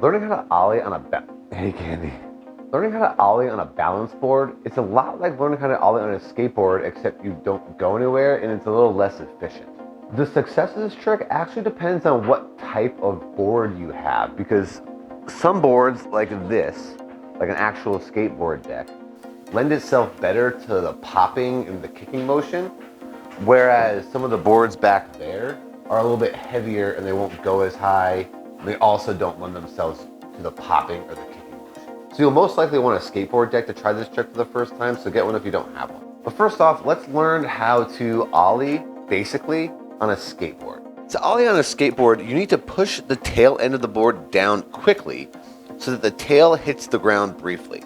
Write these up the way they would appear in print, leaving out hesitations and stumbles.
Learning how to ollie on a Hey Candy. Learning how to ollie on a balance board, it's a lot like learning how to ollie on a skateboard, except you don't go anywhere and it's a little less efficient. The success of this trick actually depends on what type of board you have, because some boards like this, like an actual skateboard deck, lend itself better to the popping and the kicking motion, whereas some of the boards back there are a little bit heavier and they won't go as high. They also don't lend themselves to the popping or the kicking motion. So you'll most likely want a skateboard deck to try this trick for the first time, so get one if you don't have one. But first off, let's learn how to ollie basically on a skateboard. To ollie on a skateboard, you need to push the tail end of the board down quickly so that the tail hits the ground briefly.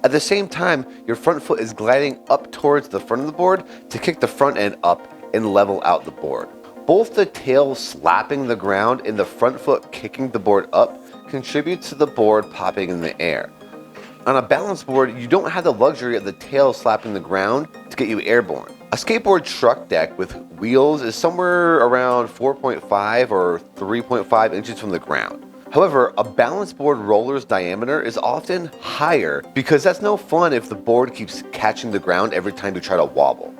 At the same time, your front foot is gliding up towards the front of the board to kick the front end up and level out the board. Both the tail slapping the ground and the front foot kicking the board up contributes to the board popping in the air. On a balance board, you don't have the luxury of the tail slapping the ground to get you airborne. A skateboard truck deck with wheels is somewhere around 4.5 or 3.5 inches from the ground. However, a balance board roller's diameter is often higher because that's no fun if the board keeps catching the ground every time you try to wobble.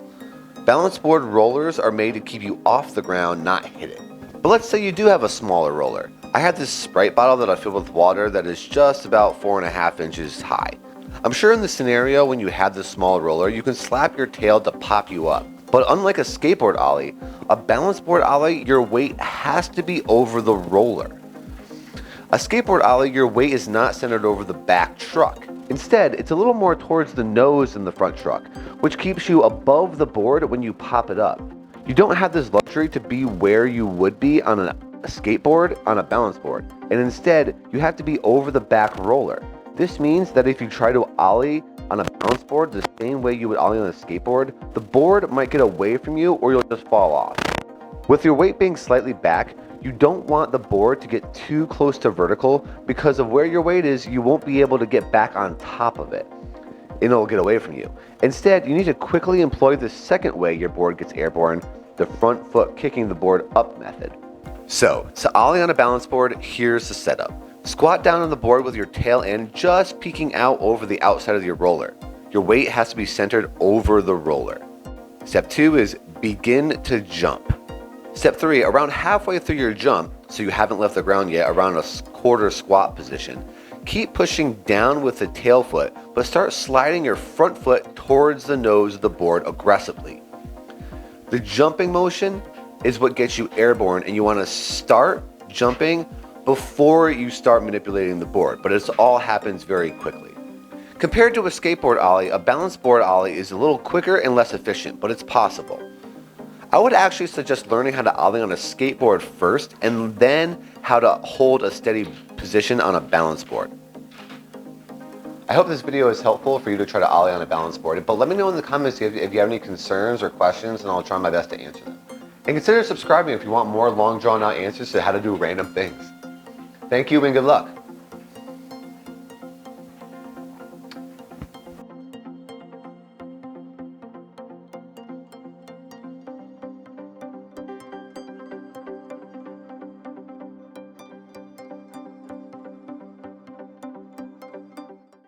Balance board rollers are made to keep you off the ground, not hit it. But let's say you do have a smaller roller. I have this Sprite bottle that I fill with water that is just about 4.5 inches high. I'm sure in the scenario when you have this small roller, you can slap your tail to pop you up. But unlike a skateboard ollie, a balance board ollie, your weight has to be over the roller. A skateboard ollie, your weight is not centered over the back truck. Instead, it's a little more towards the nose in the front truck, which keeps you above the board when you pop it up. You don't have this luxury to be where you would be on a skateboard on a balance board, and instead, you have to be over the back roller. This means that if you try to ollie on a balance board the same way you would ollie on a skateboard, the board might get away from you or you'll just fall off. With your weight being slightly back, you don't want the board to get too close to vertical because of where your weight is, you won't be able to get back on top of it and it'll get away from you. Instead, you need to quickly employ the second way your board gets airborne, the front foot kicking the board up method. So, to ollie on a balance board, here's the setup. Squat down on the board with your tail end just peeking out over the outside of your roller. Your weight has to be centered over the roller. Step 2 is begin to jump. Step 3, around halfway through your jump, so you haven't left the ground yet, around a quarter squat position, keep pushing down with the tail foot, but start sliding your front foot towards the nose of the board aggressively. The jumping motion is what gets you airborne, and you want to start jumping before you start manipulating the board, but it all happens very quickly. Compared to a skateboard ollie, a balance board ollie is a little quicker and less efficient, but it's possible. I would actually suggest learning how to ollie on a skateboard first and then how to hold a steady position on a balance board. I hope this video is helpful for you to try to ollie on a balance board, but let me know in the comments if you have any concerns or questions and I'll try my best to answer them. And consider subscribing if you want more long drawn out answers to how to do random things. Thank you and good luck.